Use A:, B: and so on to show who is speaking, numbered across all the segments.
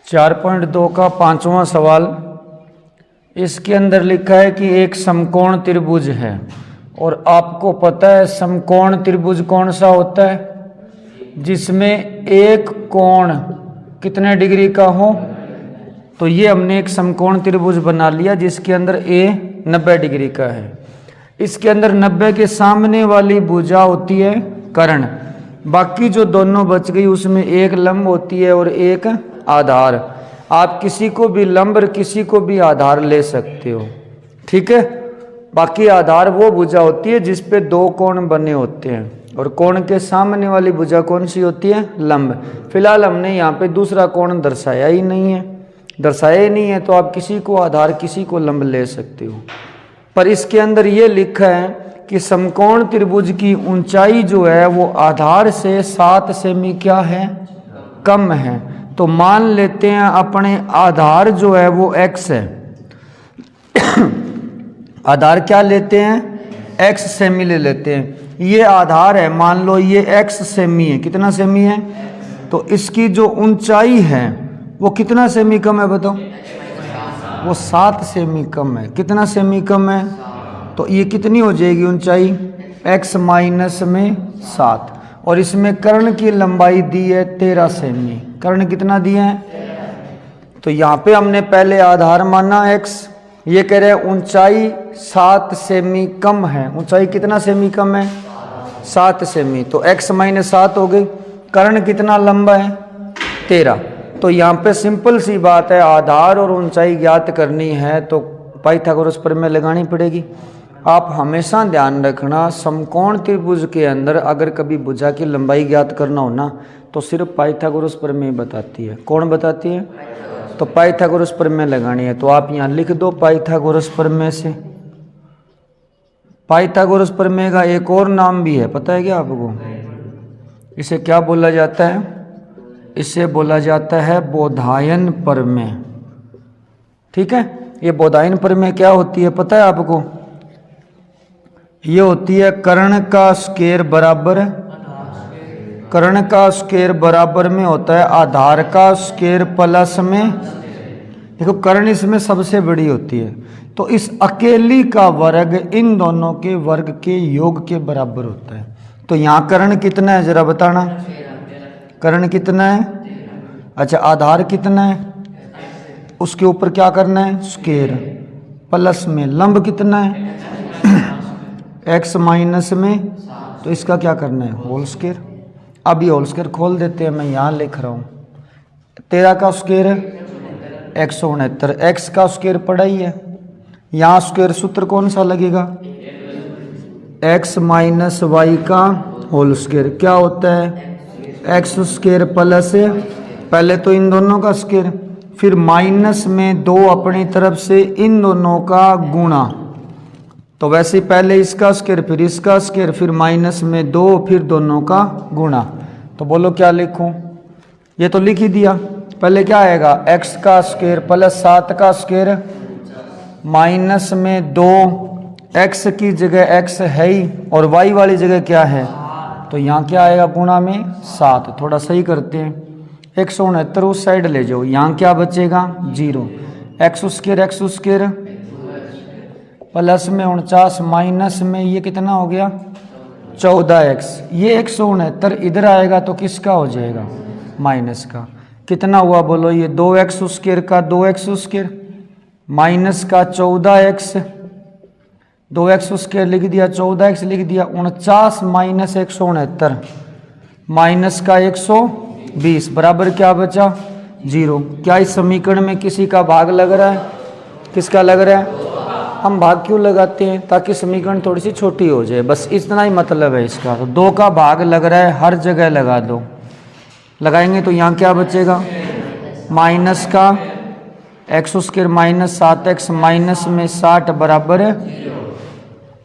A: 4.2 का 5वां सवाल। इसके अंदर लिखा है कि एक समकोण त्रिभुज है और आपको पता है समकोण त्रिभुज कौन सा होता है जिसमें एक कोण कितने डिग्री का हो। तो ये हमने एक समकोण त्रिभुज बना लिया जिसके अंदर ए 90 डिग्री का है। इसके अंदर 90 के सामने वाली भुजा होती है कर्ण, बाकी जो दोनों बच गई उसमें एक लंब होती है और एक आधार। आप किसी को भी लंब और किसी को भी आधार ले सकते हो, ठीक है। बाकी आधार वो भुजा होती है जिस पे दो कोण बने होते हैं और कोण के सामने वाली भुजा कौन सी होती है, लंब। फिलहाल हमने यहाँ पे दूसरा कोण दर्शाया ही नहीं है, तो आप किसी को आधार किसी को लंब ले सकते हो। पर इसके अंदर ये लिखा है कि समकोण त्रिभुज की ऊंचाई जो है वो आधार से 7 सेमी क्या है, कम है। तो मान लेते हैं अपने आधार जो है वो x है आधार क्या लेते हैं, x सेमी ले लेते हैं। ये आधार है, मान लो ये x सेमी है। कितना सेमी है? तो इसकी जो ऊंचाई है वो कितना सेमी कम है बताओ? वो 7 सेमी कम है। कितना सेमी कम है? तो ये कितनी हो जाएगी ऊंचाई, x माइनस में 7। और इसमें कर्ण की लंबाई दी है 13 सेमी। कर्ण कितना दिए हैं? तो यहाँ पे हमने पहले आधार माना x, ये कह रहे हैं ऊंचाई 7 सेमी कम है। ऊंचाई कितना सेमी कम है? 7 सेमी। तो x माइनस 7 हो गई। कर्ण कितना लंबा है? 13। तो यहाँ पे सिंपल सी बात है, आधार और ऊंचाई ज्ञात करनी है तो पाइथागोरस प्रमेय लगानी पड़ेगी। आप हमेशा ध्यान रखना, समकोण त्रिभुज के अंदर अगर कभी भुजा की लंबाई ज्ञात करना हो ना तो सिर्फ पाइथागोरस प्रमेय बताती है। कौन बताती है? तो पाइथागोरस प्रमेय लगानी है। तो आप यहाँ लिख दो पाइथागोरस प्रमेय से। पाइथागोरस प्रमेय का एक और नाम भी है, पता है क्या आपको? इसे क्या बोला जाता है? इसे बोला जाता है बोधायन प्रमेय, ठीक है। ये बोधायन प्रमेय क्या होती है पता है आपको? ये होती है कर्ण का स्क्वायर बराबर में होता है आधार का स्क्वायर प्लस में। देखो कर्ण इसमें सबसे बड़ी होती है, तो इस अकेली का वर्ग इन दोनों के वर्ग के योग के बराबर होता है। तो यहाँ कर्ण कितना है जरा बताना? कर्ण कितना है? अच्छा, आधार कितना है? उसके ऊपर क्या करना है? स्क्वायर प्लस में। लंब कितना है? x माइनस में, तो इसका क्या करना है? Whole square. अब ये होल स्क्वायर खोल देते हैं, मैं यहाँ लिख रहा हूँ 13 का स्क्वायर है 169। x का स्क्वायर पड़ा ही है, यहाँ स्क्वायर सूत्र कौन सा लगेगा? x माइनस वाई का होल स्क्वायर। क्या होता है? x स्क्वायर प्लस, पहले तो इन दोनों का स्क्वायर, फिर माइनस में 2 अपनी तरफ से इन दोनों का गुणा। तो वैसे पहले इसका स्क्वायर फिर इसका स्क्वायर फिर माइनस में 2 फिर दोनों का गुणा। तो बोलो क्या लिखूं? ये तो लिख ही दिया। पहले क्या आएगा? x का स्क्वायर प्लस 7 का स्क्वायर माइनस में 2, x की जगह x है ही और y वाली जगह क्या है? तो यहाँ क्या आएगा? गुणा में 7। थोड़ा सही करते हैं, 169 उस साइड ले जाओ, यहाँ क्या बचेगा? 0। x स्क्वायर प्लस में 49 माइनस में ये कितना हो गया? 14x। ये 169 इधर आएगा तो किसका हो जाएगा? माइनस का। कितना हुआ बोलो? ये 2x स्क्वायर का 2x स्क्वायर माइनस का 14x। 2x स्क्वायर लिख दिया, 14x लिख दिया। 49 माइनस 169 माइनस का 120 बराबर क्या बचा? 0। क्या इस समीकरण में किसी का भाग लग रहा है? किसका लग रहा है? हम भाग क्यों लगाते हैं? ताकि समीकरण थोड़ी सी छोटी हो जाए, बस इतना ही मतलब है इसका। तो 2 का भाग लग रहा है, हर जगह लगा दो। लगाएंगे तो यहाँ क्या बचेगा? माइनस का x square minus 7x minus में 60 बराबर है।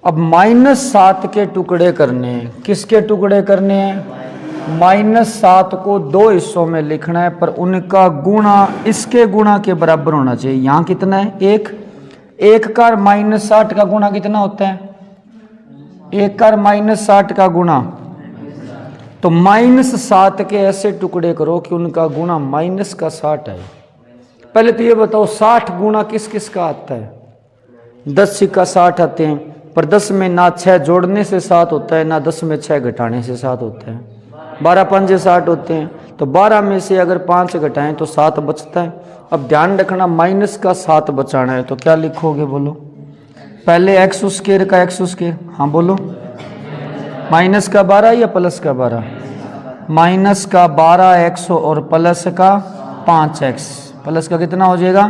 A: अब माइनस 7 के टुकड़े करने हैं। किसके टुकड़े करने हैं? माइनस 7 को 2 हिस्सों में लिखना है, पर उनका गुणा इसके गुणा के बराबर होना चाहिए। यहाँ कितना है? 1 का माइनस 60 का गुणा कितना होता है? 1 का माइनस 60 का गुणा। तो माइनस 7 के ऐसे टुकड़े करो कि उनका गुणा माइनस का 60 है। पहले तो ये बताओ 60 गुना किस किस का आता है? 10 सिक्का 60 आते हैं, पर 10 में ना 6 जोड़ने से 7 होता है, ना 10 में 6 घटाने से 7 होता है। 12 पंजे 60 होते हैं, तो 12 में से अगर 5 घटाएं तो 7 बचता है। अब ध्यान रखना माइनस का 7 बचाना है, तो क्या लिखोगे बोलो? पहले एक्स स्क्वायर का एक्स स्क्वायर, हाँ बोलो, माइनस का 12 या प्लस का 12? माइनस का 12x और प्लस का 5x। प्लस का कितना हो जाएगा?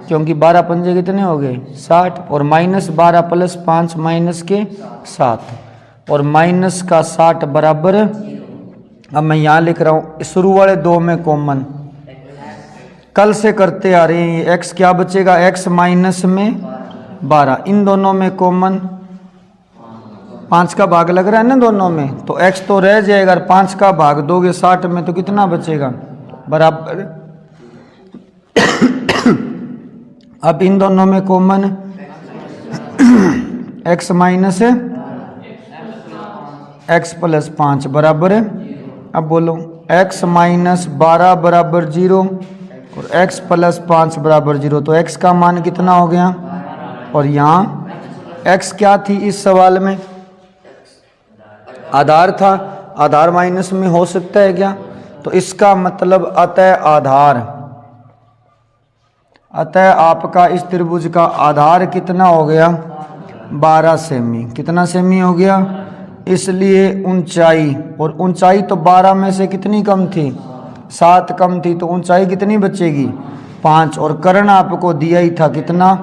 A: क्योंकि 12 पंजे कितने हो गए? 60, और माइनस 12 प्लस 5 माइनस के 7, और माइनस का 60 बराबर, अब मैं यहाँ लिख रहा हूँ शुरू वाले दो में कॉमन, कल से करते आ रहे हैं। x क्या बचेगा? x माइनस में 12, इन दोनों में कॉमन, 5 का भाग लग रहा है ना दोनों में, तो x तो रह जाएगा। 5 का भाग दोगे 60 में तो कितना बचेगा? बराबर। अब इन दोनों में common x minus x plus 5 बराबर है। अब बोलो x माइनस 12 बराबर 0 और x प्लस 5 बराबर 0, तो x का मान कितना हो गया? और यहाँ x क्या थी इस सवाल में? आधार था। आधार माइनस में हो सकता है क्या? तो इसका मतलब अतः आधार, अतः आपका इस त्रिभुज का आधार कितना हो गया? 12 सेमी। कितना सेमी हो गया? इसलिए ऊंचाई, और ऊंचाई तो 12 में से कितनी कम थी? 7 कम थी, तो ऊंचाई कितनी बचेगी? 5। और कर्ण आपको दिया ही था कितना?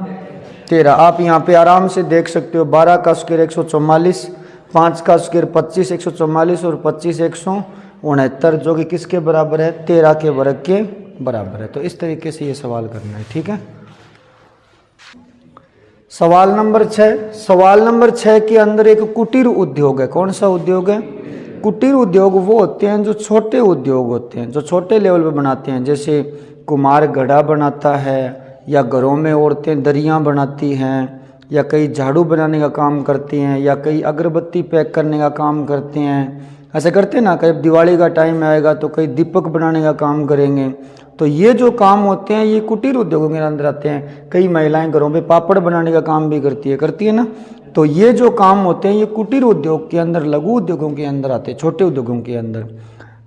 A: 13। आप यहाँ पे आराम से देख सकते हो, 12 का स्क्वायर 144, 5 का स्क्वायर 25, 144 और 25 169, जो कि किसके बराबर है? 13 के वर्ग के बराबर है। तो इस तरीके से ये सवाल करना है, ठीक है। सवाल नंबर 6। सवाल नंबर 6 के अंदर एक कुटीर उद्योग है। कौन सा उद्योग है? कुटीर उद्योग वो होते हैं जो छोटे उद्योग होते हैं, जो छोटे लेवल पे बनाते हैं, जैसे कुम्हार घड़ा बनाता है, या घरों में औरतें दरियाँ बनाती हैं, या कई झाड़ू बनाने का काम करती हैं, या कई अगरबत्ती पैक करने का काम करते हैं। ऐसे करते हैं ना, कई दिवाली का टाइम आएगा तो कई दीपक बनाने का काम करेंगे। तो ये जो काम होते हैं ये कुटीर उद्योगों के अंदर आते हैं। कई महिलाएं घरों पे पापड़ बनाने का काम भी करती है ना। तो ये जो काम होते हैं ये कुटीर उद्योग के अंदर, लघु उद्योगों के अंदर आते हैं, छोटे उद्योगों के अंदर।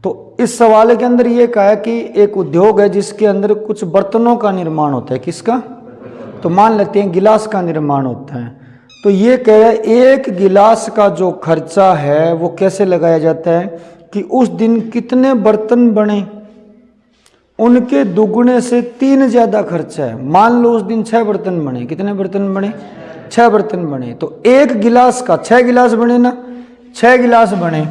A: तो इस सवाल के अंदर ये कहा है कि एक उद्योग है जिसके अंदर कुछ बर्तनों का निर्माण होता है। किसका? तो मान लेते हैं गिलास का निर्माण होता है। तो ये कह रहा है एक गिलास का जो खर्चा है वो कैसे लगाया जाता है कि उस दिन कितने बर्तन बने, उनके दुगने से 3 ज़्यादा खर्चा है। मान लो उस दिन 6 बर्तन बने। कितने बर्तन बने? 6 बर्तन बने। तो एक गिलास का 6 गिलास बने ना, 6 गिलास बने,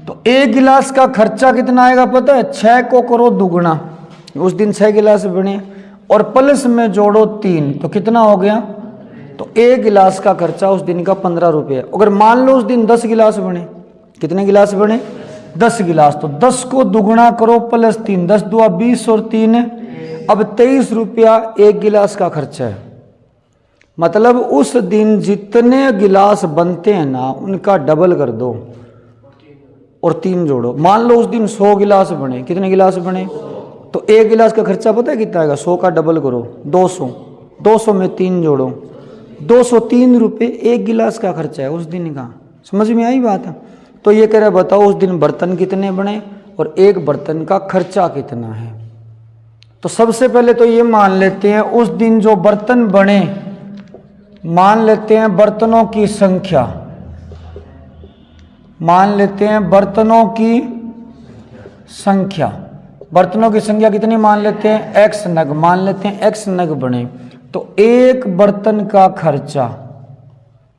A: तो एक गिलास का खर्चा कितना आएगा पता है? 6 को करो दुगना, उस दिन 6 गिलास बने, और प्लस में जोड़ो 3, तो कितना हो गया? तो एक गिलास का खर्चा उस दिन का 15 रुपये। अगर मान लो उस दिन 10 गिलास बने, कितने गिलास बने? 10 गिलास, तो 10 को दुगना करो प्लस 3, 10 दूआ 20 और 3 अब 23 रुपया एक गिलास का खर्चा है। मतलब उस दिन जितने गिलास बनते हैं ना उनका डबल कर दो और 3 जोड़ो। मान लो उस दिन 100 गिलास बने। कितने गिलास बने? तो एक गिलास का खर्चा पता है कितना आएगा? 100 का डबल करो 200, 200 में 3 जोड़ो, 203 रुपये एक गिलास का खर्चा है उस दिन का। समझ में आई बात? तो ये कह रहे बताओ उस दिन बर्तन कितने बने और एक बर्तन का खर्चा कितना है। तो सबसे पहले तो ये मान लेते हैं उस दिन जो बर्तन बने, मान लेते हैं बर्तनों की संख्या, मान लेते हैं बर्तनों की संख्या। बर्तनों की संख्या कितनी मान लेते हैं? x नग। मान लेते हैं x नग बने, तो एक बर्तन का खर्चा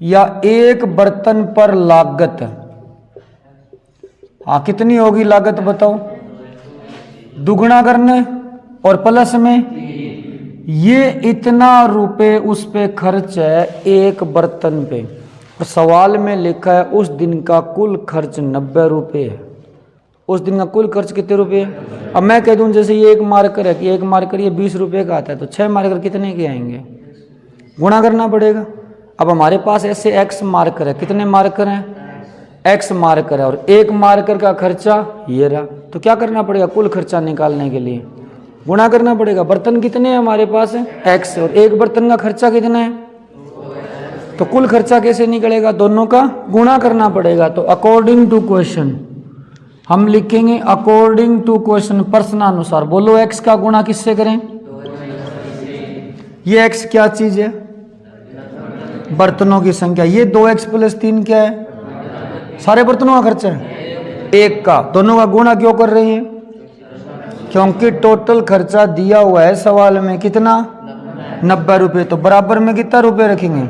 A: या एक बर्तन पर लागत, हाँ कितनी होगी लागत बताओ? दुगना करने और प्लस में ये इतना रुपए उस पे खर्च है एक बर्तन पे। और सवाल में लिखा है उस दिन का कुल खर्च 90 रुपये है। उस दिन का कुल खर्च कितने रुपये? अब मैं कह दूं जैसे ये एक मार्कर है कि एक मार्कर ये 20 रुपये का आता है, तो 6 मार्कर कितने के आएंगे? गुणा करना पड़ेगा। अब हमारे पास ऐसे x मार्कर है। कितने मार्कर हैं? x मार्कर है, और एक मार्कर का खर्चा ये रहा। तो क्या करना पड़ेगा कुल खर्चा निकालने के लिए? गुणा करना पड़ेगा। बर्तन कितने हैं हमारे पास है x, और एक बर्तन का खर्चा कितना है, तो कुल खर्चा कैसे निकलेगा, दोनों का गुणा करना पड़ेगा। तो अकॉर्डिंग टू क्वेश्चन हम लिखेंगे, अकॉर्डिंग टू क्वेश्चन प्रश्नानुसार। बोलो x का गुणा किससे करें, ये x क्या चीज है, बर्तनों की संख्या। ये 2x + 3 क्या है, सारे बर्तनों का खर्चा है, एक का। दोनों का गुणा क्यों कर रही है, क्योंकि टोटल खर्चा दिया हुआ है सवाल में कितना, 90 रुपये। तो बराबर में कितना रुपए रखेंगे,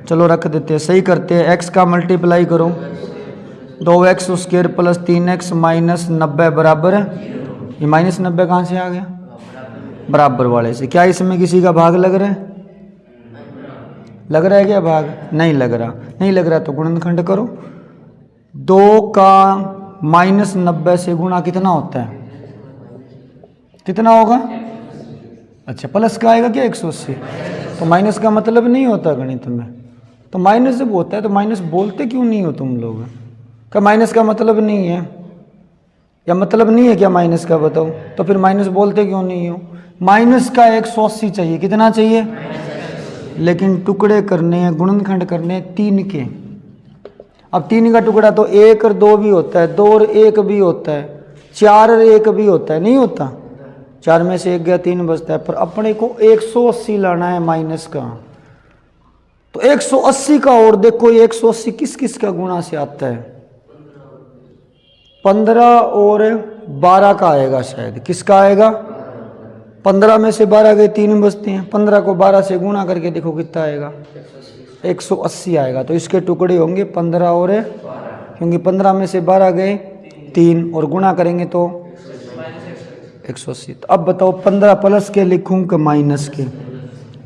A: चलो रख देते हैं, सही करते हैं। x का मल्टीप्लाई करो, 2x² + 3x - 90 बराबर है, ये -90 कहाँ से आ गया, बराबर वाले से। क्या इसमें किसी का भाग लग रहा है, लग रहा है क्या भाग, नहीं लग रहा, नहीं लग रहा तो गुणनखंड करो। 2 का -90 से गुणा कितना होता है, कितना होगा, अच्छा प्लस का आएगा क्या 180, तो माइनस का मतलब नहीं होता गणित में, तो माइनस जब होता है तो माइनस बोलते क्यों नहीं हो तुम लोग, क्या माइनस का मतलब नहीं है, या मतलब नहीं है क्या माइनस का, बताओ तो फिर माइनस बोलते क्यों नहीं हो। माइनस का 180 चाहिए, कितना चाहिए, लेकिन टुकड़े करने हैं, गुणनखंड करने हैं 3 के। अब 3 का टुकड़ा तो 1 और 2 भी होता है, 2 और 1 भी होता है, 4 और 1 भी होता है, नहीं होता, 4 में से 1 गया 3 बचता है। पर अपने को 180 लाना है माइनस का, तो 180 का, और देखो ये 180 किस किस का गुणा से आता है, 15 और 12 का आएगा शायद, किसका आएगा, 15 में से 12 गए 3 बचते हैं, 15 को 12 से गुणा करके देखो कितना आएगा, 180 आएगा। तो इसके टुकड़े होंगे 15 और, क्योंकि 15 में से 12 गए 3 और गुणा करेंगे तो 180। तो अब बताओ 15 प्लस के लिखूं कि माइनस के,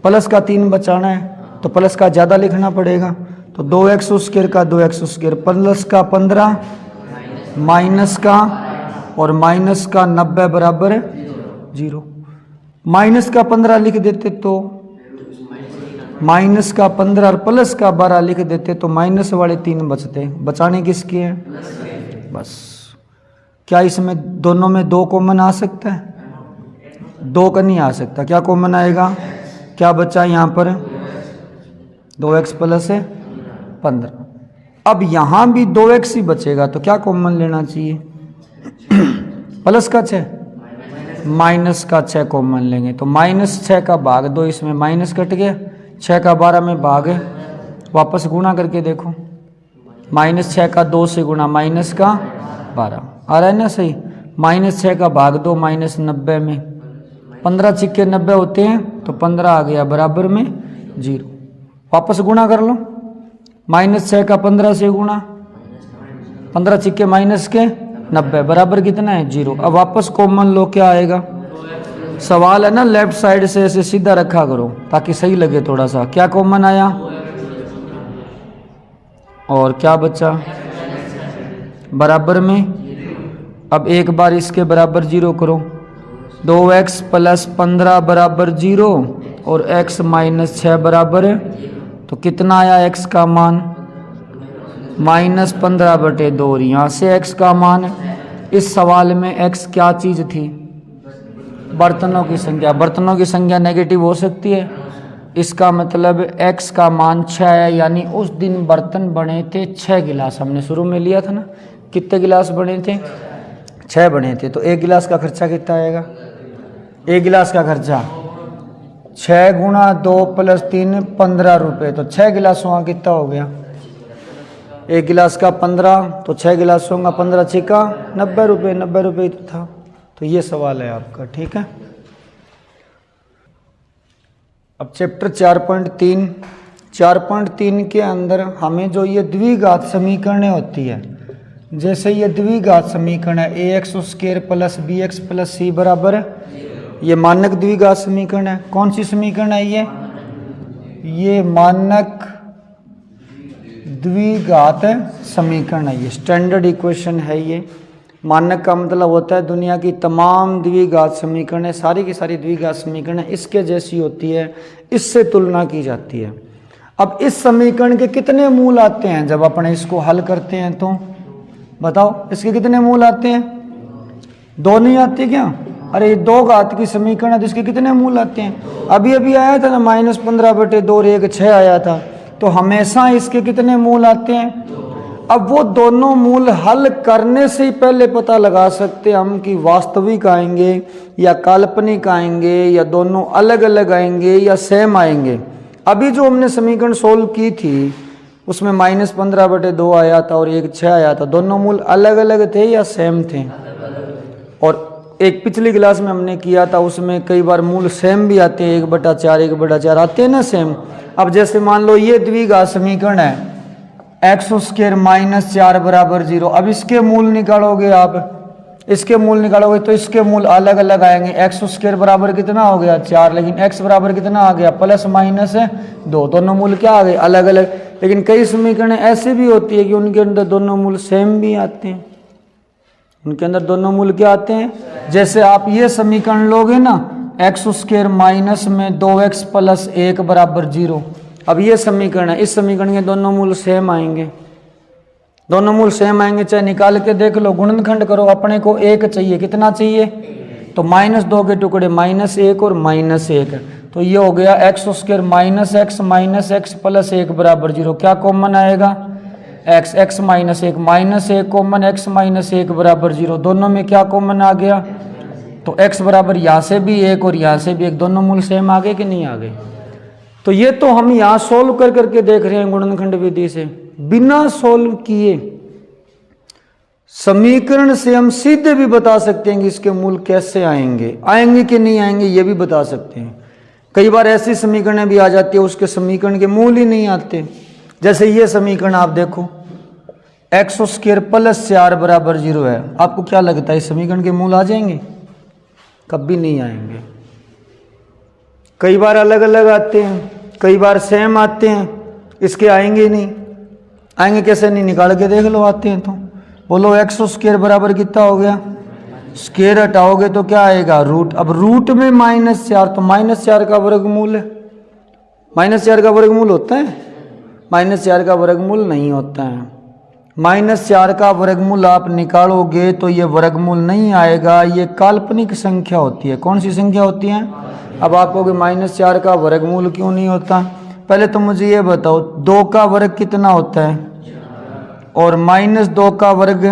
A: प्लस का 3 बचाना है तो प्लस का ज़्यादा लिखना पड़ेगा, तो 2x² का 2x², प्लस का 15 माइनस का, और माइनस का 90 बराबर 0। माइनस का 15 लिख देते तो माइनस का 15 और प्लस का 12 लिख देते तो माइनस वाले 3 बचते, बचाने किसके हैं, बस। क्या इसमें दोनों में 2 कॉमन आ सकता है, 2 का नहीं आ सकता, क्या कॉमन आएगा, क्या बचा यहाँ पर 2x + 15। अब यहाँ भी 2x ही बचेगा, तो क्या कॉमन लेना चाहिए, प्लस का 6 माइनस का 6 कॉमन लेंगे, तो -6 का भाग 2, इसमें माइनस कट गया, 6 का 12 में भाग है, वापस गुणा करके देखो, -6 का 2 से गुणा, माइनस का 12 आ रहा है ना सही, -6 का भाग 2 -90 में, 15 छिक्के 90 होते हैं, तो 15 आ गया बराबर में 0। वापस गुणा कर लो, -6 का 15 से गुणा, 15 छिक्के -90 बराबर कितना है 0। अब वापस कॉमन लो, क्या आएगा, सवाल है ना लेफ्ट साइड से ऐसे सीधा रखा करो ताकि सही लगे थोड़ा सा। क्या कॉमन आया, और क्या बचा बराबर में। अब एक बार इसके बराबर 0 करो, 2x + 15 बराबर 0 और x - 6 बराबर है, तो कितना आया x का मान, -15/2, और यहाँ से x का मान। इस सवाल में x क्या चीज़ थी, बर्तनों की संख्या। बर्तनों की संख्या नेगेटिव हो सकती है, इसका मतलब x का मान 6 है, यानी उस दिन बर्तन बने थे 6 गिलास। हमने शुरू में लिया था ना, कितने गिलास बने थे, 6 बने थे। तो 1 गिलास का खर्चा कितना आएगा, 1 गिलास का खर्चा 6 × 2 + 3 15 रुपये, तो 6 गिलासों का कितना हो गया, 1 गिलास का 15, तो 6 गिलासों का 15 छिका 90 रुपये, 90 रुपये तो था। तो ये सवाल है आपका, ठीक है। अब चैप्टर 4.3 के अंदर हमें जो ये द्विघात समीकरणें होती है, जैसे ये द्विघात समीकरण है ax² + bx + c बराबर है, ये मानक द्विघात समीकरण है। कौन सी समीकरण है ये मानक द्विघात समीकरण है, ये स्टैंडर्ड इक्वेशन है। ये मानक का मतलब होता है दुनिया की तमाम द्विघात समीकरणें, सारी की सारी द्विघात समीकरणें इसके जैसी होती है, इससे तुलना की जाती है। अब इस समीकरण के कितने मूल आते हैं जब अपने इसको हल करते हैं, तो बताओ इसके कितने मूल आते हैं, 2 नहीं आते क्या, अरे ये 2 घात की समीकरण है तो इसके कितने मूल आते हैं? अभी अभी आया था ना -15/2 और 1 6 आया था, तो हमेशा इसके कितने मूल आते हैं? अब वो दोनों मूल हल करने से ही पहले पता लगा सकते हम कि वास्तविक आएंगे या काल्पनिक आएंगे या दोनों अलग अलग आएंगे या सेम आएंगे। अभी जो हमने समीकरण सोल्व की थी उसमें -15/2 आया था और 1 6 आया था, दोनों मूल अलग अलग थे या सेम थे? और एक पिछली क्लास में हमने किया था उसमें कई बार मूल सेम भी आते हैं, 1/4 1/4 आते हैं ना सेम। अब जैसे मान लो ये द्विघात समीकरण है x² -4 = 0। अब इसके मूल निकालोगे आप, इसके मूल निकालोगे तो इसके मूल अलग अलग आएंगे। x² बराबर कितना हो गया 4, लेकिन x बराबर कितना आ गया +-2, दोनों मूल क्या आ गए अलग अलग। लेकिन कई समीकरण ऐसे भी होती है कि उनके अंदर दोनों मूल सेम भी आते हैं, उनके अंदर दोनों मूल क्या आते हैं। जैसे आप ये समीकरण लोगे ना x² माइनस में 2x + 1 = 0। अब ये समीकरण है, इस समीकरण के दोनों मूल सेम आएंगे, दोनों मूल सेम आएंगे, चाहे निकाल के देख लो, गुणनखंड करो। अपने को 1 चाहिए, कितना चाहिए? तो -2 के टुकड़े -1 और -1, तो ये हो गया x² - x - x + 1 = 0। क्या कॉमन आएगा? x, x - 1 -1 common, x - 1 = 0। दोनों में क्या कॉमन आ गया? तो x बराबर यहाँ से भी 1 और यहाँ से भी 1, दोनों मूल सेम आ गए कि नहीं आ गए? तो ये तो हम यहाँ सोल्व कर करके देख रहे हैं गुणनखंड विधि से, बिना सोल्व किए समीकरण से हम सीधे भी बता सकते हैं कि इसके मूल कैसे आएंगे, आएंगे कि नहीं आएंगे ये भी बता सकते हैं। कई बार ऐसी समीकरणें भी आ जाती है उसके समीकरण के मूल ही नहीं आते। जैसे ये समीकरण आप देखो x² + 4 = 0 है, आपको क्या लगता है इस समीकरण के मूल आ जाएंगे? कभी नहीं आएंगे। कई बार अलग अलग आते हैं, कई बार सेम आते हैं, इसके आएंगे ही नहीं। आएंगे कैसे? नहीं निकाल के देख लो, आते हैं तो बोलो x² बराबर कितना हो गया? स्क्वायर हटाओगे तो क्या आएगा? रूट। अब रूट में -4, तो -4 का वर्गमूल है। -4 का वर्गमूल होता है? -4 का वर्गमूल नहीं होता है। -4 का वर्गमूल आप निकालोगे तो ये वर्गमूल नहीं आएगा, ये काल्पनिक संख्या होती है। कौन सी संख्या होती है? अब आप कहोगे -4 का वर्गमूल क्यों नहीं होता? पहले तो मुझे ये बताओ 2 का वर्ग कितना होता है? और -2 का वर्ग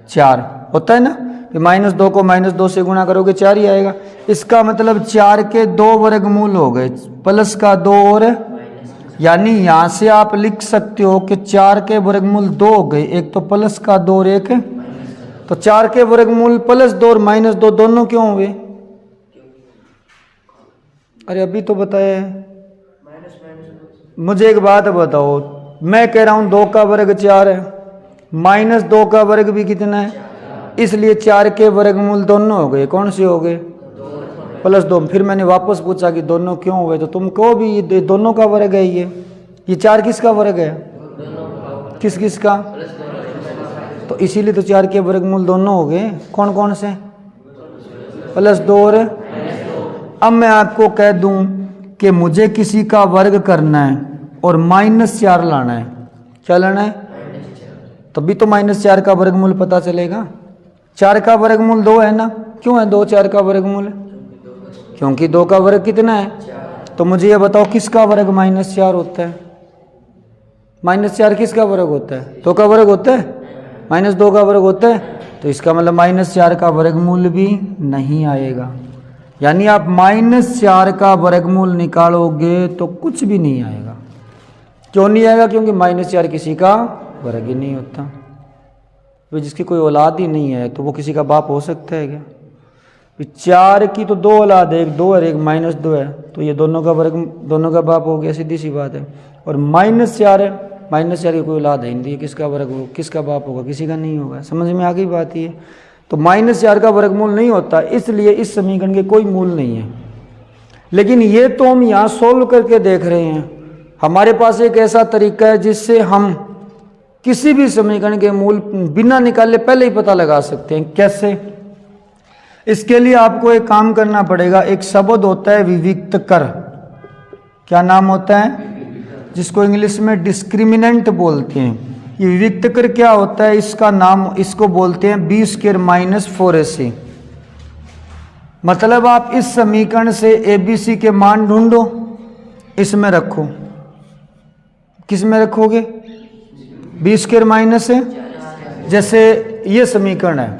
A: 4 होता है ना। -2 को -2 से गुणा करोगे 4 ही आएगा। इसका मतलब 4 के 2 वर्गमूल हो गए, प्लस का 2 और, यानी यहाँ से आप लिख सकते हो कि 4 के वर्गमूल 2 हो गए, एक तो प्लस का 2 और एक, तो 4 के वर्गमूल +2 और -2 दोनों क्यों हुए? अरे अभी तो बताया है। मुझे एक बात बताओ, मैं कह रहा हूं 2 का वर्ग 4 है, -2 का वर्ग भी कितना है, इसलिए 4 के वर्गमूल दोनों हो गए। कौन से हो गए? +2। फिर मैंने वापस पूछा कि दोनों क्यों हुए, तो तुम कहो भी ये दोनों का वर्ग है। ये 4 किसका वर्ग है? किस किस का? तो इसीलिए तो 4 के वर्गमूल दोनों हो गए। कौन कौन से? +2 और। अब मैं आपको कह दूं कि मुझे किसी का वर्ग करना है और -4 लाना है, क्या लाना है? तभी तो -4 का वर्गमूल पता चलेगा। 4 का वर्गमूल 2 है ना, क्यों है 2 4 का वर्गमूल? क्योंकि 2 का वर्ग कितना है? तो मुझे ये बताओ किसका वर्ग -4 होता है? -4 किसका वर्ग होता है? 2 का वर्ग होता है, -2 का वर्ग होता है, तो इसका मतलब -4 का वर्गमूल भी नहीं आएगा। यानी आप -4 का वर्गमूल निकालोगे तो कुछ भी नहीं आएगा। क्यों नहीं आएगा? क्योंकि -4 किसी का वर्ग ही नहीं होता। तो जिसकी कोई औलाद ही नहीं है तो वो किसी का बाप हो सकता है क्या? 4 की तो 2 औलाद है, एक 2 और एक -2 है, तो ये दोनों का वर्ग, दोनों का बाप हो गया, सीधी सी बात है। और -4 है, -4 की कोई औलाद है नहीं, किसका वर्ग हो, किसका बाप होगा? किसी का नहीं होगा। समझ में आ गई बात ये? तो -4 का वर्गमूल नहीं होता, इसलिए इस समीकरण के कोई मूल नहीं है। लेकिन ये तो हम यहाँ सोल्व करके देख रहे हैं। हमारे पास एक ऐसा तरीका है जिससे हम किसी भी समीकरण के मूल बिना निकाले पहले ही पता लगा सकते हैं। कैसे? इसके लिए आपको एक काम करना पड़ेगा। एक शब्द होता है विविक्त कर। क्या नाम होता है? जिसको इंग्लिश में डिस्क्रिमिनेंट बोलते हैं। ये विविक्त कर क्या होता है? इसका नाम, इसको बोलते हैं b² - 4ac। मतलब आप इस समीकरण से ABC के मान ढूंढो, इसमें रखो। किस में रखोगे? बी स्क्वायर माइनस है, जैसे ये समीकरण है,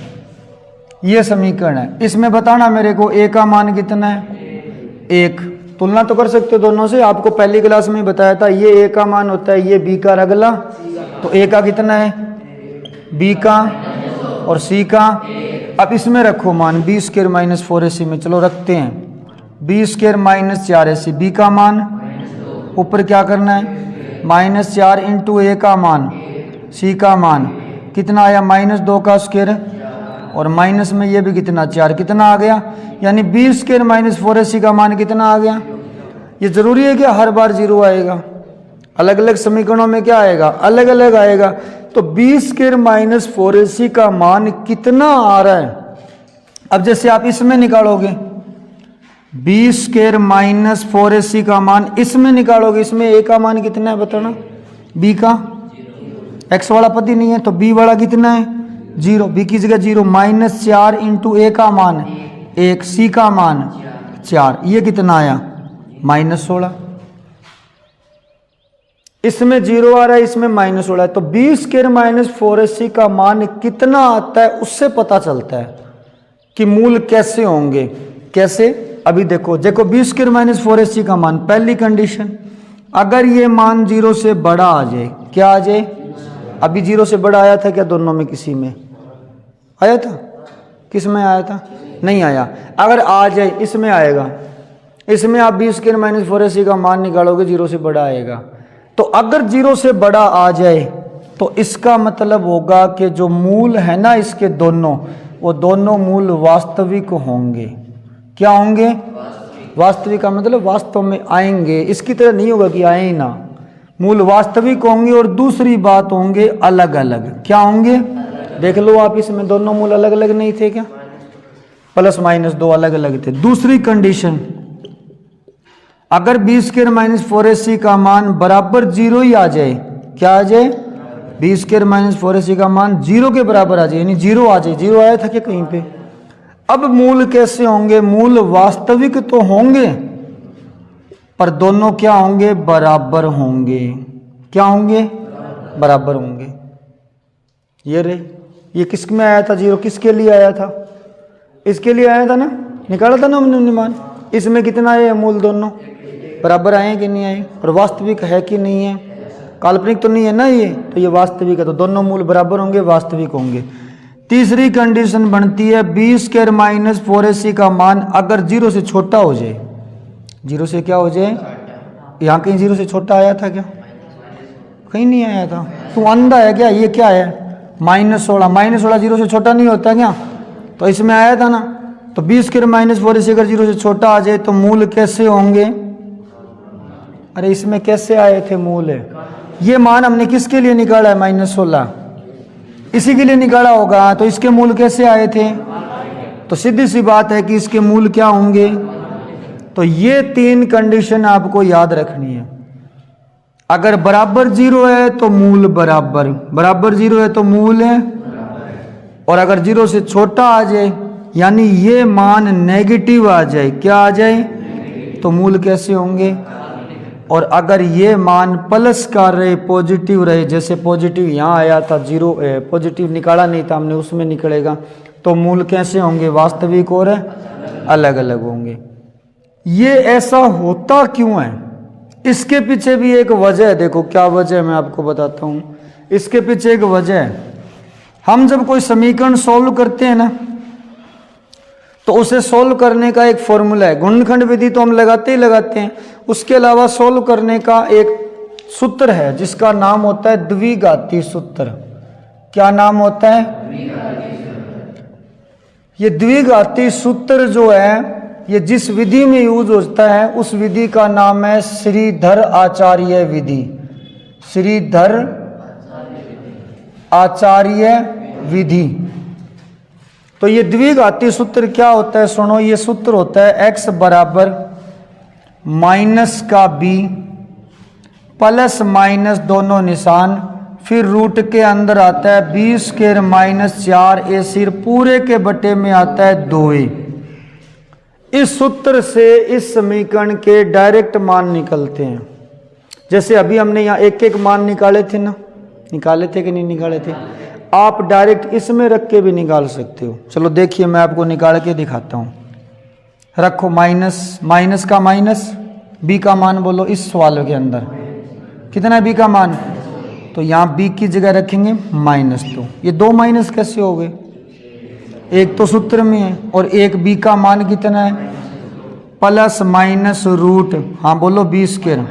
A: ये समीकरण है, इसमें बताना मेरे को ए का मान कितना है, 1। तुलना तो कर सकते हो दोनों से, आपको पहली क्लास में ही बताया था, ये ए का मान होता है, ये बी का अगला, तो ए का कितना है, बी का, और सी का। अब इसमें रखो मान बी स्क्वायर माइनस 4AC में, चलो रखते हैं, B square minus 4AC, B का मान ऊपर क्या करना है, -4 इंटू ए का मान, सी का मान कितना आया, -2 का स्क्वायर, और माइनस में ये भी कितना 4, कितना आ गया, यानी बी स्क्वायर माइनस 4AC का मान कितना आ गया। ये जरूरी है कि हर बार 0 आएगा, अलग अलग समीकरणों में क्या आएगा, अलग अलग आएगा। तो बी स्क्वायर माइनस 4AC का मान कितना आ रहा है। अब जैसे आप इसमें निकालोगे, बी स्क्वायर माइनस 4AC का मान इसमें निकालोगे, इसमें ए का मान कितना है बताना, बी का, एक्स वाला पद ही नहीं है, तो बी वाला कितना है, 0, बी की जगह 0, -4 इंटू ए का मान 1, सी का मान 4, ये कितना आया, -16। इसमें 0 आ रहा है, इसमें -16 है, तो बी स्क्वायर माइनस 4AC का मान कितना आता है, उससे पता चलता है कि मूल कैसे होंगे। कैसे, अभी देखो बी स्क्वायर माइनस 4AC का मान, पहली कंडीशन, अगर ये मान 0 से बड़ा आ जाए, क्या आ जाए, अभी 0 से बड़ा आया था क्या, दोनों में किसी में आया था, किस में आया था, नहीं आया। अगर आ जाए, इसमें आएगा, इसमें आप बी स्क्वायर माइनस 4AC का मान निकालोगे, 0 से बड़ा आएगा। तो अगर 0 से बड़ा आ जाए तो इसका मतलब होगा कि जो मूल है ना इसके दोनों, वो दोनों मूल वास्तविक होंगे। क्या होंगे, वास्तविक का मतलब वास्तव में आएंगे, इसकी तरह नहीं होगा कि आए ही ना, मूल वास्तविक होंगे। और दूसरी बात होंगे अलग अलग, क्या होंगे, देख लो आप, इसमें दोनों मूल अलग अलग नहीं थे क्या, +-2 अलग अलग थे। दूसरी कंडीशन, अगर बी स्क्वायर माइनस 4AC का मान बराबर 0 ही आ जाए, क्या आ जाए, बी स्क्वायर माइनस 4AC का मान 0 के बराबर आ जाए, यानी 0 आ जाए, 0 आया था क्या कहीं पे। अब मूल कैसे होंगे, मूल वास्तविक तो होंगे पर दोनों क्या होंगे, बराबर होंगे। क्या होंगे, बराबर होंगे। ये रे, ये किस में आया था 0, किसके लिए आया था, इसके लिए आया था ना, निकाला था ना हमने मान। इसमें कितना आए मूल, दोनों बराबर आए कि नहीं आए, और वास्तविक है कि नहीं है, काल्पनिक तो नहीं है ना ये, तो ये वास्तविक है, तो दोनों मूल बराबर होंगे, वास्तविक होंगे। तीसरी कंडीशन बनती है, बी स्क्वायर माइनस 4AC का मान अगर 0 से छोटा हो जाए, 0 से क्या हो जाए, यहाँ कहीं 0 से छोटा आया था क्या, कहीं नहीं आया था, तू अंधा है क्या, ये क्या है, -16 0 से छोटा नहीं होता क्या, तो इसमें आया था ना। तो बी स्क्वायर माइनस 4AC अगर 0 से छोटा आ जाए तो मूल कैसे होंगे, अरे इसमें कैसे आए थे मूल, ये मान हमने किसके लिए निकाला है, -16, इसी के लिए निकाला होगा, तो इसके मूल कैसे आए थे, तो सीधी सी बात है कि इसके मूल क्या होंगे। तो ये 3 कंडीशन आपको याद रखनी है। अगर बराबर 0 है तो मूल बराबर, बराबर 0 है तो मूल है, और अगर 0 से छोटा आ जाए यानी ये मान नेगेटिव आ जाए, क्या आ जाए, तो मूल कैसे होंगे। और अगर ये मान प्लस का रहे, पॉजिटिव रहे, जैसे पॉजिटिव यहाँ आया था 0, पॉजिटिव निकाला नहीं था हमने, उसमें निकलेगा, तो मूल कैसे होंगे, वास्तविक और अलग अलग होंगे। ये ऐसा होता क्यों है, इसके पीछे भी एक वजह है। देखो क्या वजह है, मैं आपको बताता हूँ। इसके पीछे एक वजह है, हम जब कोई समीकरण सॉल्व करते हैं ना, तो उसे सॉल्व करने का एक फॉर्मूला है, गुणनखंड विधि तो हम लगाते ही लगाते हैं, उसके अलावा सॉल्व करने का एक सूत्र है जिसका नाम होता है द्विघाती सूत्र। क्या नाम होता है, ये द्विघाती सूत्र जो है, ये जिस विधि में यूज होता है उस विधि का नाम है श्रीधर आचार्य विधि। श्रीधर आचार्य विधि। तो ये द्विघाती सूत्र क्या होता है, सुनो, ये सूत्र होता है x बराबर माइनस का b प्लस माइनस दोनों निशान, फिर रूट के अंदर आता है b² - 4ac, पूरे के बटे में आता है 2a। इस सूत्र से इस समीकरण के डायरेक्ट मान निकलते हैं। जैसे अभी हमने यहाँ एक एक मान निकाले थे ना, निकाले थे कि नहीं निकाले थे? आप डायरेक्ट इसमें रख के भी निकाल सकते हो। चलो देखिए मैं आपको निकाल के दिखाता हूँ। रखो माइनस, माइनस का माइनस, बी का मान बोलो इस सवाल के अंदर कितना है बी का मान, तो यहाँ बी की जगह रखेंगे -2। ये दो माइनस कैसे हो गए? एक तो सूत्र में है और एक बी का मान कितना है, प्लस माइनस रूट, हाँ बोलो बी स्क्वायर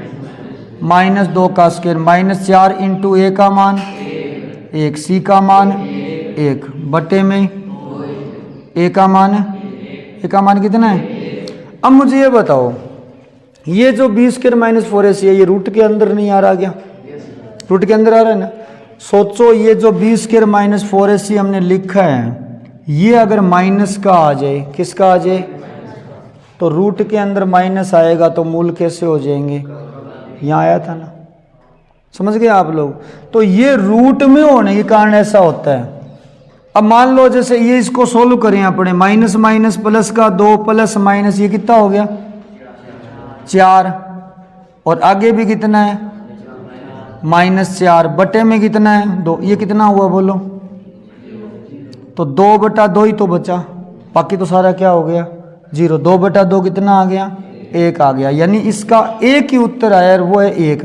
A: -2 का स्क्वायर -4 इंटू ए का मान 1, सी का मान 1 बटे में ए का मान है, ए का मान कितना है? अब मुझे ये बताओ, ये जो बी स्क्वायर -4ac है ये रूट के अंदर नहीं आ रहा क्या? रूट के अंदर आ रहा है ना। सोचो ये जो बी स्क्वायर -4ac हमने लिखा है ये अगर माइनस का आ जाए, किसका आ जाए, तो रूट के अंदर माइनस आएगा तो मूल कैसे हो जाएंगे? यहाँ आया था ना, समझ गए आप लोग? तो ये रूट में होने के कारण ऐसा होता है। अब मान लो जैसे ये इसको सोल्व करें अपने, माइनस माइनस प्लस का 2 प्लस माइनस ये कितना हो गया 4, और आगे भी कितना है -4 बटे में कितना है 2, ये कितना हुआ बोलो? तो 2/2 ही तो बचा, बाकी तो सारा क्या हो गया 0। 2/2 कितना आ गया 1 आ गया, यानी इसका एक ही उत्तर आया और वो है 1।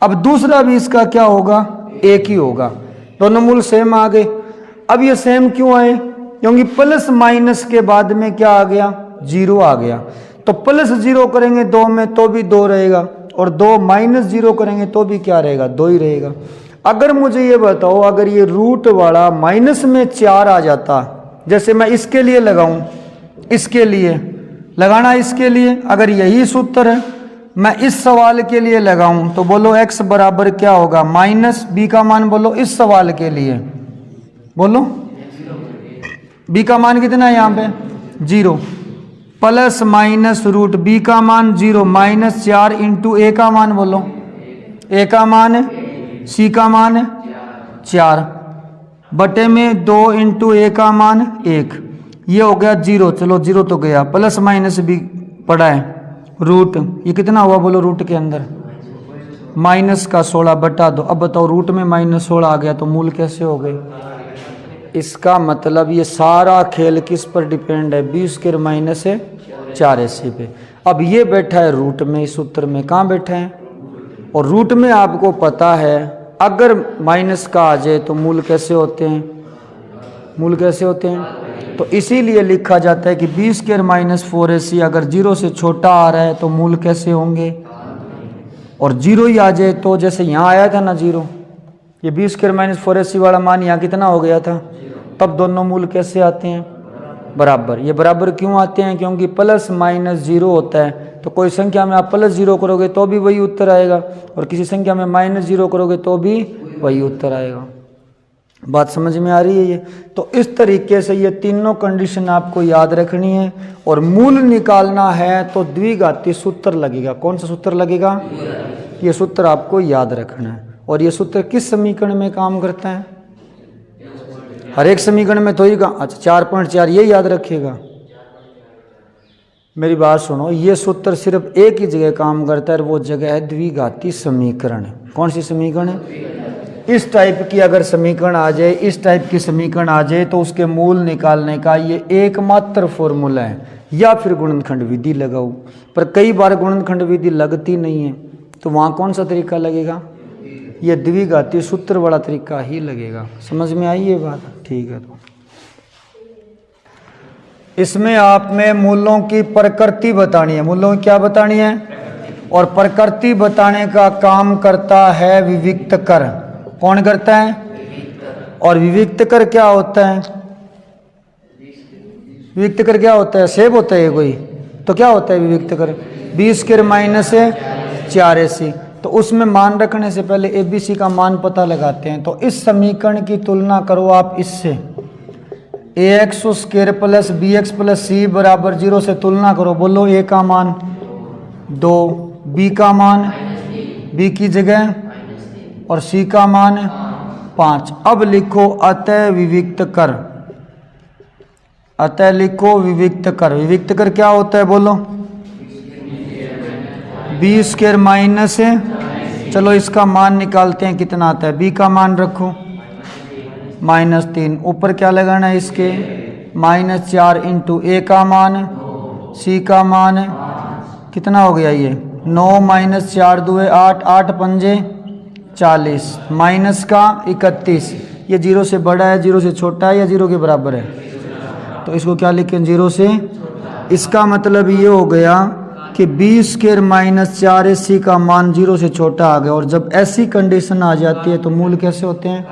A: अब दूसरा भी इसका क्या होगा 1 ही होगा, दोनों मूल सेम आ गए। अब ये सेम क्यों आए? क्योंकि प्लस माइनस के बाद में क्या आ गया 0 आ गया, तो +0 करेंगे 2 में तो भी 2 रहेगा, और 2 -0 करेंगे तो भी क्या रहेगा 2 ही रहेगा। अगर मुझे ये बताओ, अगर ये रूट वाला माइनस में 4 आ जाता, जैसे मैं इसके लिए लगाऊं, इसके लिए लगाना, इसके लिए अगर यही सूत्र है मैं इस सवाल के लिए लगाऊं तो बोलो x बराबर क्या होगा माइनस बी का मान, बोलो इस सवाल के लिए बोलो बी का मान कितना है यहाँ पे 0, प्लस माइनस रूट बी का मान 0 -4 इंटू ए का मान, बोलो ए का मान है, सी का मान है 4 बटे में 2 इंटू ए का मान 1, ये हो गया 0। चलो 0 तो गया, प्लस माइनस भी पड़ा है, रूट ये कितना हुआ बोलो रूट के अंदर माइनस का 16 बटा 2। अब बताओ रूट में -16 आ गया तो मूल कैसे हो गए? इसका मतलब ये सारा खेल किस पर डिपेंड है, बी स्क्वायर -4ac पे। अब ये बैठा है रूट में, इस सूत्र में कहाँ बैठा है, और रूट में आपको पता है अगर माइनस का आ जाए तो मूल कैसे होते हैं, मूल कैसे होते हैं? तो इसीलिए लिखा जाता है कि बी स्क्वायर -4ac अगर 0 से छोटा आ रहा है तो मूल कैसे होंगे, और 0 ही आ जाए तो, जैसे यहाँ आया था ना 0, ये बी स्क्वायर -4ac वाला मान यहाँ कितना हो गया था, तब दोनों मूल कैसे आते हैं बराबर। ये बराबर क्यों आते हैं? क्योंकि प्लस माइनस 0 होता है, तो कोई संख्या में आप +0 करोगे तो भी वही उत्तर आएगा, और किसी संख्या में -0 करोगे तो भी वही उत्तर आएगा। बात समझ में आ रही है ये? तो इस तरीके से ये तीनों कंडीशन आपको याद रखनी है, और मूल निकालना है तो द्विघाती सूत्र लगेगा। कौन सा सूत्र लगेगा? ये सूत्र आपको याद रखना है। और ये सूत्र किस समीकरण में काम करता है? हर एक समीकरण में तो ही का, अच्छा 4.4 ये याद रखिएगा। मेरी बात सुनो, ये सूत्र सिर्फ एक ही जगह काम करता है, और वो जगह है द्विघाती समीकरण। कौन सी समीकरण है? इस टाइप की अगर समीकरण आ जाए, इस टाइप की समीकरण आ जाए तो उसके मूल निकालने का ये एकमात्र फॉर्मूला है, या फिर गुणनखंड विधि लगाओ। पर कई बार गुणनखंड विधि लगती नहीं है, तो वहाँ कौन सा तरीका लगेगा? ये द्विघाती सूत्र वाला तरीका ही लगेगा। समझ में आई ये बात? ठीक है। तो इसमें आप में मूलों की प्रकृति बतानी है। मूलों की क्या बतानी है? और प्रकृति बताने का काम करता है विविक्त कर। कौन करता है? और विविक्त कर क्या होता है? विविक्त कर क्या होता है? सेब होता है कोई, तो क्या होता है विविक्त कर? B square -4ac। तो उसमें मान रखने से पहले ABC का मान पता लगाते हैं। तो इस समीकरण की तुलना करो आप इससे, ax square plus bx plus c बराबर 0 से तुलना करो। बोलो a का मान 2, b का मान b की जगह, और c का मान 5। अब लिखो अतः विविक्त कर। अतः लिखो विविक्त कर। विविक्त कर क्या होता है बोलो? बी स्क्वायर माइनस है, चलो इसका मान निकालते हैं कितना आता है। बी का मान रखो -3, ऊपर क्या लगाना है इसके -4 इंटू ए का मान, सी का मान कितना हो गया ये 9 - 4 दूए 8, 8 पंजे 40 माइनस का 31। ये 0 से बड़ा है, 0 से छोटा है या 0 के बराबर है? तो इसको क्या लिखें 0 से। इसका मतलब ये हो गया कि बी स्क्वायर -4 AC का मान 0 से छोटा आ गया। और जब ऐसी कंडीशन आ जाती है तो मूल कैसे होते हैं?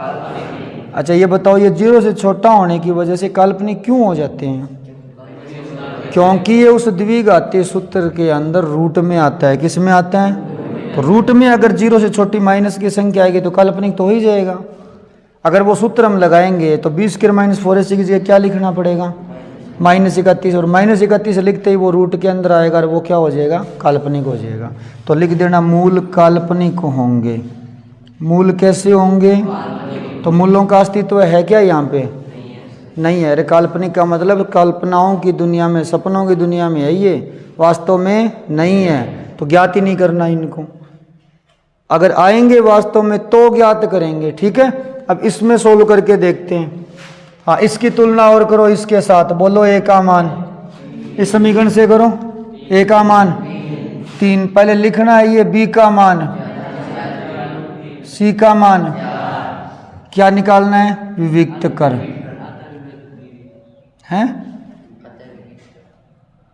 A: अच्छा ये बताओ, ये 0 से छोटा होने की वजह से काल्पनिक क्यों हो जाते हैं? क्योंकि ये उस द्विघातीय सूत्र के अंदर रूट में आता है। किस में आता है? तो रूट में अगर 0 से छोटी माइनस की संख्या आएगी तो काल्पनिक तो हो ही जाएगा। अगर वो सूत्र हम लगाएंगे तो बी स्क्वायर -4 AC की जगह क्या लिखना पड़ेगा? -31, और -31 लिखते ही वो रूट के अंदर आएगा और वो क्या हो जाएगा? काल्पनिक हो जाएगा। तो लिख देना मूल काल्पनिक होंगे। मूल कैसे होंगे? तो मूलों का अस्तित्व है क्या यहाँ पे? नहीं है। अरे काल्पनिक का मतलब कल्पनाओं की दुनिया में, सपनों की दुनिया में है, ये वास्तव में नहीं है। तो ज्ञात ही नहीं करना इनको। अगर आएंगे वास्तव में तो ज्ञात करेंगे। ठीक है, अब इसमें सोल्व करके देखते हैं। हाँ, इसकी तुलना और करो इसके साथ। बोलो ए का मान, इस समीकरण से करो। ए का मान 3, पहले लिखना है ये बी का मान, सी का मान, क्या निकालना है? विविक्त कर है।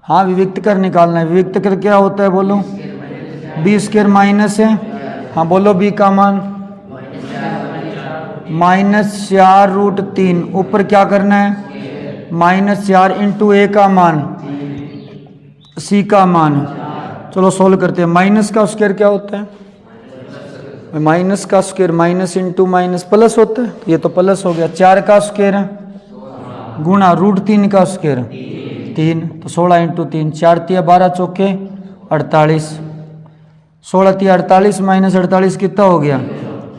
A: हाँ, विविक्त कर निकालना है। विविक्त कर क्या होता है बोलो? बी स्क्वायर माइनस है, हाँ बोलो बी का मान -4√3, ऊपर क्या करना है -4 इंटू ए का मान, सी का मान। चलो सोल्व करते हैं। माइनस का स्क्वायर क्या होता है? माइनस का square minus into minus plus होता है। ये तो प्लस हो गया। 4 का स्क्वायर है गुणा √3 का स्क्वायर 3, तो 16 इंटू 3, 4 × 12 चौके 48, 16 × 48 -48 कितना हो गया?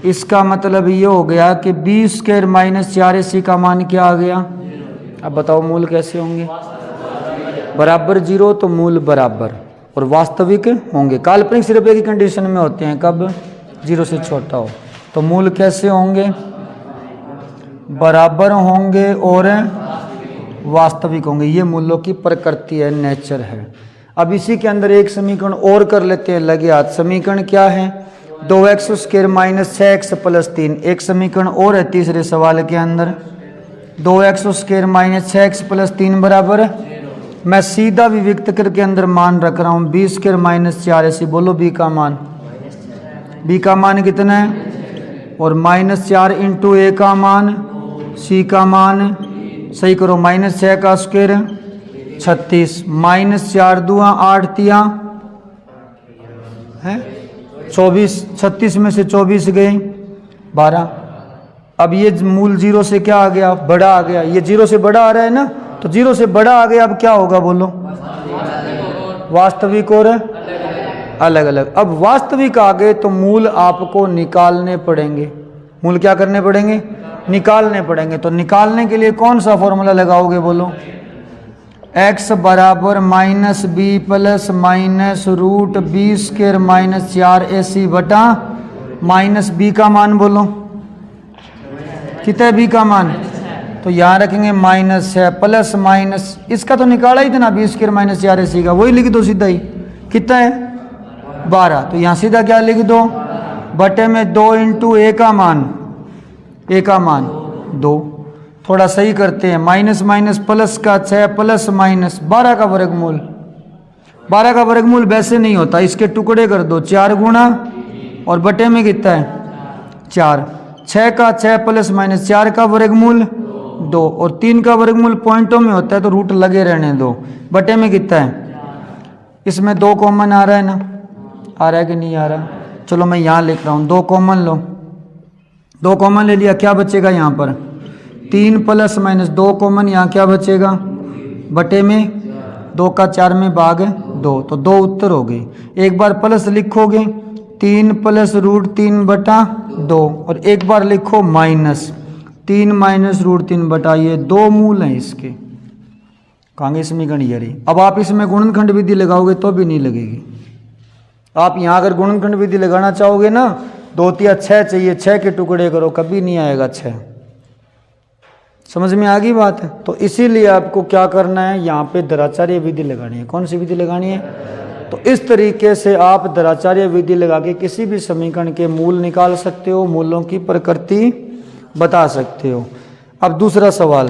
A: इसका मतलब ये हो गया कि बी स्क्वायर -4 AC का मान क्या आ गया? अब बताओ मूल कैसे होंगे? बराबर 0 तो मूल बराबर और वास्तविक होंगे। काल्पनिक सिर्फ एक ही कंडीशन में होते हैं, कब? 0 से छोटा हो। तो मूल कैसे होंगे? बराबर होंगे और वास्तविक होंगे। ये मूलों की प्रकृति है, नेचर है। अब इसी के अंदर एक समीकरण और कर लेते हैं लगे हाथ। समीकरण क्या है? 2x² - 6x + 3। एक समीकरण और है तीसरे सवाल के अंदर, 2x² - 6x + 3 बराबर। मैं सीधा विविक्त करके अंदर मान रख रहा हूँ बी स्क्वायर -4 AC। बोलो बी का मान, बी का मान कितना है? और -4 इंटू ए का मान, सी का मान, सही करो, -6 का स्क्वायर 36, -4 दूआ 8 तिया है 24, 36 में से 24 गए 12। अब ये मूल 0 से क्या आ गया? बड़ा आ गया। ये 0 से बड़ा आ रहा है ना, तो 0 से बड़ा आ गया। अब क्या होगा बोलो? वास्तविक और अलग अलग। अब वास्तविक आ गए तो मूल आपको निकालने पड़ेंगे। मूल क्या करने पड़ेंगे? निकालने पड़ेंगे। तो निकालने के लिए कौन सा फॉर्मूला लगाओगे बोलो? x बराबर -b प्लस -√b² -4 AC बटा -b का मान। बोलो कितना है b का मान? तो यहाँ रखेंगे माइनस है, प्लस माइनस, इसका तो निकाला ही था ना b² -4 AC का, वही लिख दो सीधा ही। कितना है? 12। तो यहाँ सीधा क्या लिख दो? बटे में 2 इंटू ए का मान, ए का मान 2। थोड़ा सही करते हैं, माइनस माइनस प्लस का 6 प्लस माइनस 12 का वर्गमूल। 12 का वर्गमूल वैसे नहीं होता, इसके टुकड़े कर दो, 4 गुणा और बटे में कितना है 4। 6 का 6 प्लस माइनस 4 का वर्गमूल 2 और 3 का वर्गमूल पॉइंटों में होता है तो रूट लगे रहने दो। बटे में कितना है? इसमें 2 कॉमन आ रहा है ना, आ रहा है कि नहीं आ रहा? चलो मैं यहाँ लिख रहा हूँ, 2 कॉमन लो, 2 कॉमन ले लिया, क्या बचेगा यहाँ पर? 3 प्लस माइनस 2 कॉमन, यहाँ क्या बचेगा? बटे में 2 का 4 में भाग 2, तो 2 उत्तर हो गए। एक बार प्लस लिखोगे 3 प्लस √3 बटा 2 और एक बार लिखो माइनस 3 माइनस √3 बटा, ये 2 मूल हैं इसके। कहेंगे इसमें गणियरी। अब आप इसमें गुणनखंड विधि लगाओगे तो भी नहीं लगेगी। आप यहाँ अगर गुणनखंड विधि लगाना चाहोगे ना, 2 तिया 6 चाहिए, 6 के टुकड़े करो, कभी नहीं आएगा 6। समझ में आ गई बात है? तो इसीलिए आपको क्या करना है, यहाँ पे द्विराचार्य विधि लगानी है। कौन सी विधि लगानी है? तो इस तरीके से आप द्विराचार्य विधि लगा के किसी भी समीकरण के मूल निकाल सकते हो, मूलों की प्रकृति बता सकते हो। अब दूसरा सवाल,